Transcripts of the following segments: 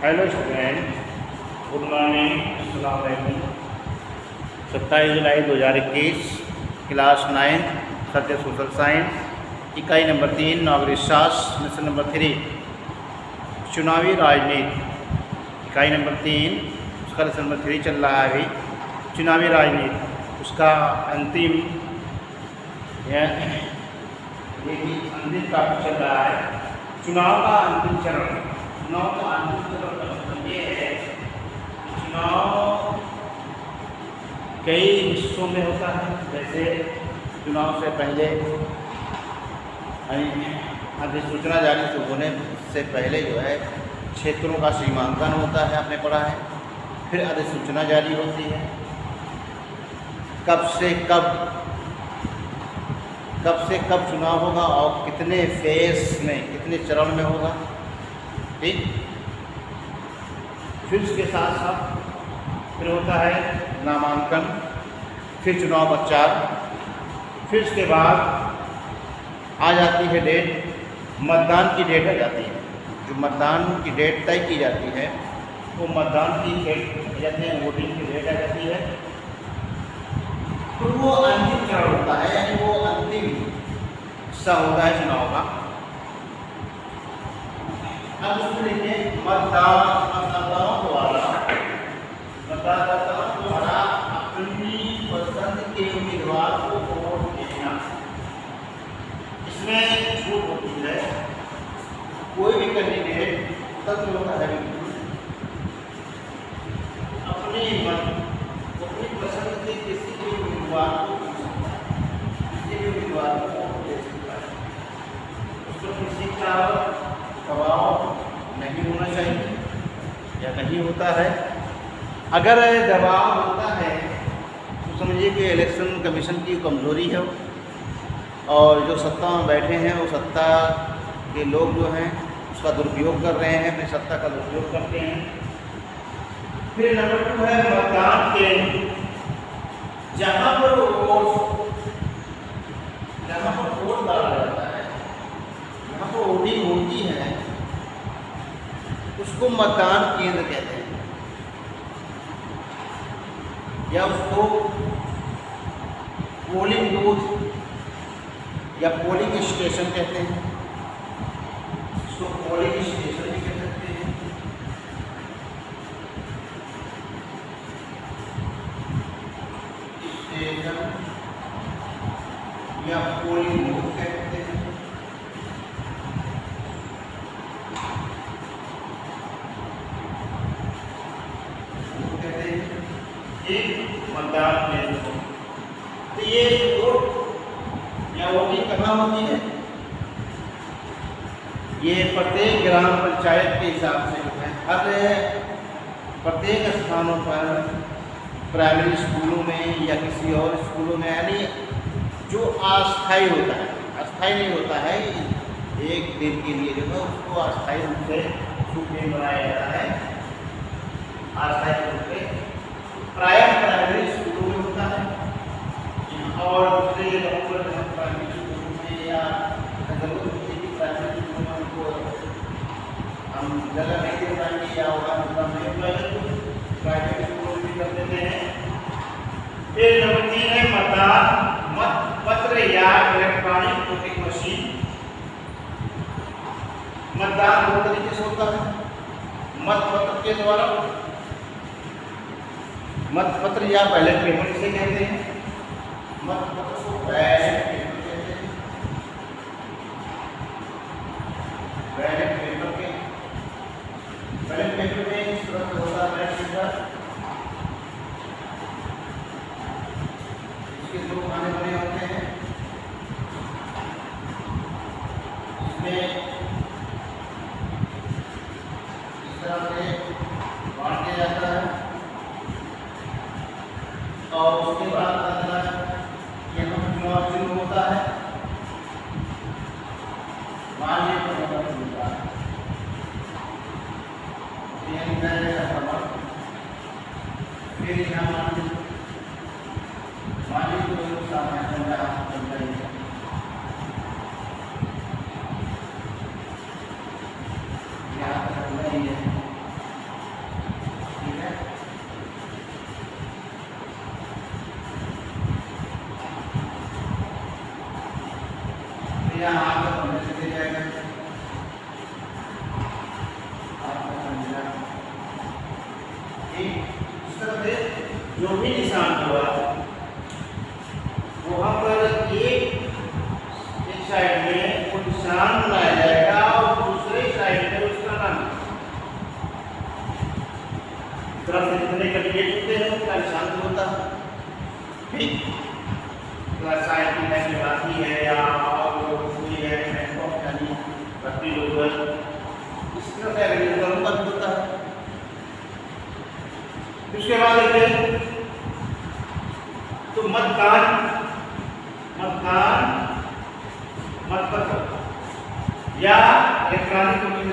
Hello student, good morning, अस्सलाम वालेकुम। 27 जुलाई 2021, class 9, subject social science, इकाई नंबर 3, नागरिक शास्त्र, लेसन नंबर 3, चुनावी राजनीति। इकाई नंबर 3 उसका लेसन नंबर 3 चल रहा है अभी, चुनावी राजनीति। उसका अंतिम अंतिम टॉपिक चल रहा है चुनाव का अंतिम चरण। चुनाव का अंतिम चरण का मतलब ये है चुनाव कई हिस्सों में होता है। जैसे चुनाव से पहले अधिसूचना जारी होने से पहले जो है क्षेत्रों का सीमांकन होता है, आपने पढ़ा है। फिर अधिसूचना जारी होती है, कब से कब चुनाव होगा और कितने फेज में, कितने चरण में होगा, ठीक। फिर उसके साथ साथ फिर होता है नामांकन, फिर चुनाव प्रचार, फिर उसके बाद आ जाती है डेट, मतदान की डेट आ जाती है। जो मतदान की डेट तय की जाती है वो मतदान की डेट जाते हैं, वोटिंग की डेट आ जाती है। तो वो अंतिम चरण होता है, यानी वो अंतिम हिस्सा होता है चुनाव का। अब उसमें देखिए मतदाताओं द्वारा अपनी पसंद के उम्मीदवार को वोट देना। इसमें छूट होती है, कोई भी कैंडिडेट तब होता है अपनी पसंद के किसी भी उम्मीदवार को दे सकता है। उसको किसी का दबाव नहीं होना चाहिए या नहीं होता है। अगर दबाव होता है तो समझिए कि इलेक्शन कमीशन की कमज़ोरी है और जो सत्ता में बैठे हैं वो सत्ता के लोग जो हैं उसका दुरुपयोग कर रहे हैं, अपनी सत्ता का दुरुपयोग करते हैं। फिर नंबर 2 है मतदान केंद्र, जहाँ पर वोट डाला जाता है, जहाँ पर वोटिंग होती है उसको मतदान केंद्र कहते हैं, या उसको पोलिंग बूथ या पोलिंग स्टेशन कहते हैं। उसको पोलिंग स्टेशन भी कह सकते हैं। स्टेशन या पोलिंग बूथ कहते हैं। एक मतदान केंद्र। तो ये वोट या वोटिंग कहाँ होती है? ये प्रत्येक ग्राम पंचायत के हिसाब से है, हर प्रत्येक स्थानों पर, प्राइमरी स्कूलों में या किसी और स्कूलों में, यानी जो अस्थायी होता है, अस्थायी नहीं होता है, एक दिन के लिए जो है उसको अस्थायी रूप से सूचना बनाया जाता है। अस्थायी रूप से प्रायः प्राइमरी स्कूलों में होता है, और दूसरे प्राइमरी स्कूलों में या जरूरत होती है प्राइमरी स्कूलों में उनको हम जगह नहीं दे पाएंगे या वहाँ नहीं पाएंगे तो प्राइवेट स्कूलों में कर देते हैं। फिर नंबर 3 है मतदान मत पत्र या इलेक्ट्रॉनिक वोटिंग मशीन। मतदान दो तरीके से होता है, मत पत्र के द्वारा, मत पत्र या बैलेट पेपर इसे कहते हैं। मत पत्र को बैलेट पेपर कहते हैं। बैलेट पेपर में इस तरह से होता है बैलेट पेपर। इसके 2 खाने बने होते हैं, इसमें इस तरह से बांट दिया जाता है और उसके बाद यहाँ चुनाव शुरू होता है। मान लीजिए होता है फिर यहाँ मान लीजिए यहाँ तक नहीं है। निशान हुआ वहां पर एक साइड में वो निशान बनाया जाएगा और दूसरे साइड में उसका नाम तरफ से जितने कैंडिडेट होते हैं उनका निशान भी होता है। ठीक, क्लास साइड की लाइन आती है या और कोई है यानी भर्ती लोग इस तरह से एग्रीकल्चर का भी होता है। उसके बाद देखिए तो मतपत्र या इलेक्ट्रॉनिक वोटिंग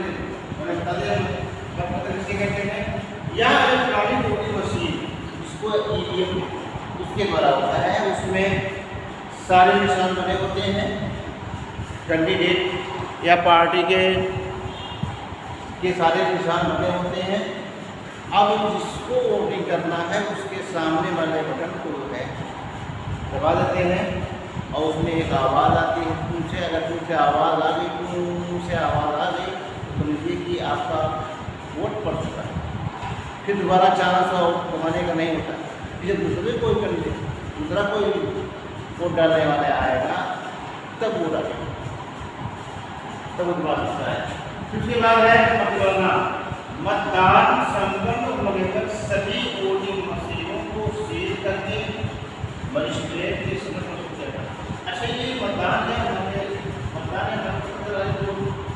कहते हैं या इलेक्ट्रॉनिक वोटिंग मशीन, इसको ईवीएम उसके द्वारा होता है। उसमें सारे निशान बने होते हैं कैंडिडेट या पार्टी के सारे निशान बने होते हैं। अब जिसको वोटिंग करना है उसके सामने वाले बटन को है दबा देते हैं और उसमें एक आवाज़ आती है तुमसे, अगर तुमसे आवाज़ आ गई तुमसे आवाज़ आ गई तो समझिए कि आपका वोट पड़ चुका है। फिर दोबारा चांस और कमाने का नहीं होता। जब दूसरा कोई वोट डालने वाले आएगा तब वो डालेगा, तब वो दोबारा सकता है। फिर उसके बाद है मतगणना। मतदान संपन्न होने पर सभी वोटिंग मशीनों को सील करके मजिस्ट्रेट के समक्ष प्रस्तुत किया जाता है। अच्छा, ये मतदान है, जो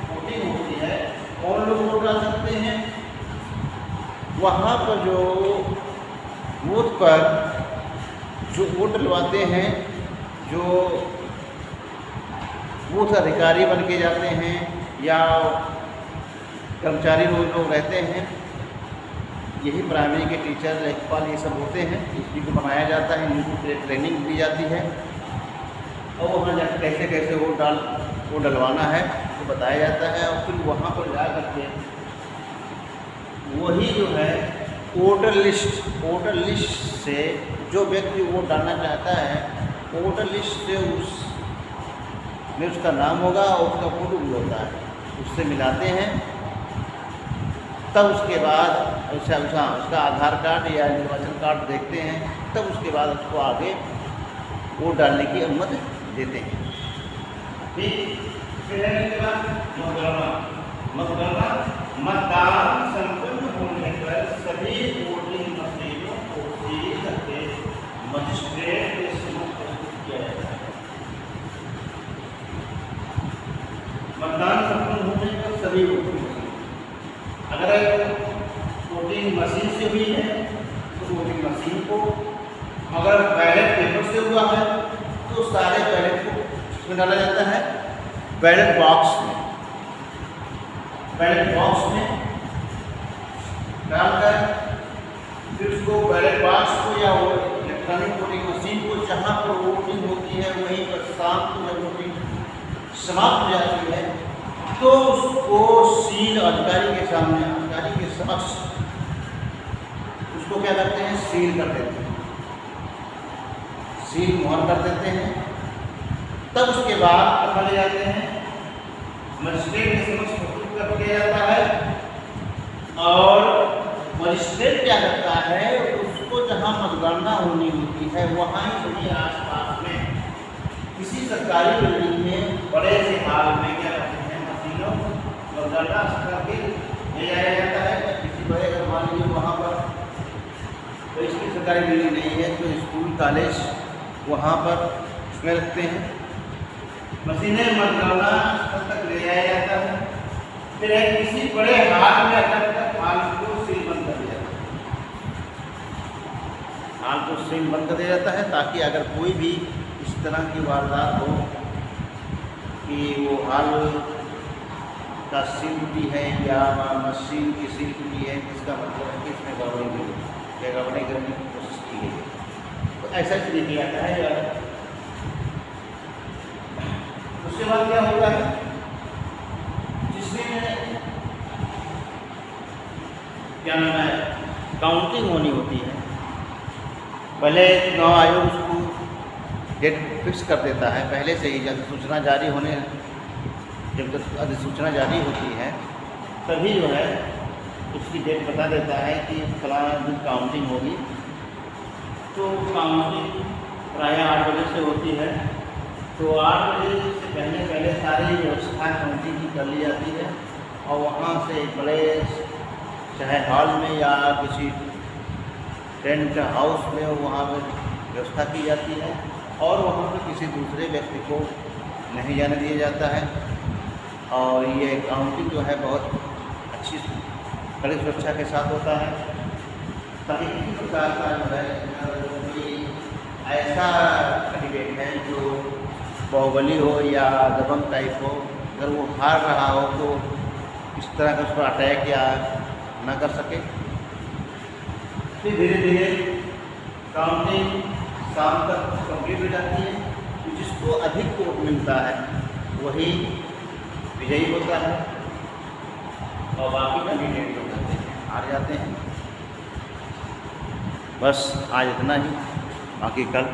वोटिंग होती है कौन लोग वोट डाल सकते हैं? वहाँ पर जो बूथ पर जो वोट डलवाते हैं, जो बूथ अधिकारी बन के जाते हैं या कर्मचारी लोग रहते हैं, यही प्राइमरी के टीचर लेखपाल ये सब होते हैं। इसी को बनाया जाता है, इनको ट्रेनिंग दी जाती है और वहाँ जाकर कैसे कैसे वो डलवाना है तो बताया जाता है। और फिर वहाँ पर जा करके वही जो है वोटर लिस्ट से जो व्यक्ति वोट डालना चाहता है, वोटर लिस्ट से उसमें उसका नाम होगा और उसका फोटो भी होता है, उससे मिलाते हैं। तब उसके बाद उसका आधार कार्ड या निर्वाचन कार्ड देखते हैं, तब उसके बाद उसको आगे वोट डालने की अनुमति देते हैं। मतदान संपन्न होने पर सभी वोटिंग मशीनों को सील करके मजिस्ट्रेट के समक्ष प्रस्तुत किया जाता है। मतदान संपन्न होने पर सभी वोटिंग मशीन, अगर वोटिंग मशीन से हुई है तो वोटिंग मशीन को, अगर बैलेट पेपर से हुआ है तो सारे बैलेट को इसमें डाला जाता है बैलेट बॉक्स में। बैलेट बॉक्स में डालकर फिर उसको बैलेट बॉक्स को या इलेक्ट्रॉनिक वोटिंग मशीन को जहाँ पर वोटिंग होती है वहीं पर शाम को जब वोटिंग समाप्त हो जाती है तो उसको सील अधिकारी के सामने, अधिकारी के समक्ष उसको क्या करते हैं, सील कर देते हैं, सील मोहर कर देते हैं। तब उसके बाद रखा ले जाते हैं मजिस्ट्रेट के समक्ष प्रस्तुत कर दिया जाता है। और मजिस्ट्रेट क्या करता है, उसको जहाँ मतगणना होनी होती है वहाँ ही वही आसपास में किसी सरकारी बिल्डिंग में बड़े से हाल में क्या करते हैं, मशीनों मतगणना करके ले जाया जाता है। किसी बड़े घर मान लीजिए वहाँ पर तो इसकी सरकारी बिल्डिंग नहीं है तो स्कूल कॉलेज वहाँ पर उसमें रखते हैं मशीनें, मतगणना स्थल तक ले जाया जाता है। फिर किसी बड़े हाल में अटक हाल को सील बंद कर दिया जाता है, हाल को सील बंद कर दिया जाता है ताकि अगर कोई भी इस तरह की वारदात हो कि वो हाल का सील टूटी है या मशीन की सील टूटी है, इसका मतलब है कि इसमें गड़बड़ी हुई या गड़बड़ी करने की कोशिश की गई है, तो ऐसा इसलिए किया जाता है। या उसके बाद क्या होता है, जिसमें क्या नाम है काउंटिंग होनी होती है, पहले चुनाव आयोग उसको डेट फिक्स कर देता है पहले से ही। जब सूचना जारी होने, जब तक अधिसूचना जारी होती है तभी जो है उसकी डेट बता देता है कि फलाना दिन काउंटिंग होगी तो काउंटिंग प्रायः 8 बजे से होती है। तो 8 बजे से पहले सारी व्यवस्था काउंटिंग की कर ली जाती है और वहाँ से बड़े चाहे हॉल में या किसी टेंट हाउस में वहाँ पर व्यवस्था की जाती है और वहाँ पर किसी दूसरे व्यक्ति को नहीं जाने दिया जाता है। और ये काउंटिंग जो है बहुत अच्छी कड़ी सुरक्षा के साथ होता है, ताकि किसी प्रकार का जो है कोई ऐसा कैंडिडेट है जो बाहुबली हो या दबंग टाइप हो, अगर वो हार रहा हो तो इस तरह का उस पर अटैक या न कर सके। फिर धीरे धीरे काउंटिंग शाम तक कंप्लीट हो जाती है। तो जिसको अधिक वोट मिलता है वही विजयी होता है और बाकी कैंडिडेट जो होते हैं हार जाते हैं। बस आज इतना ही, बाकी कल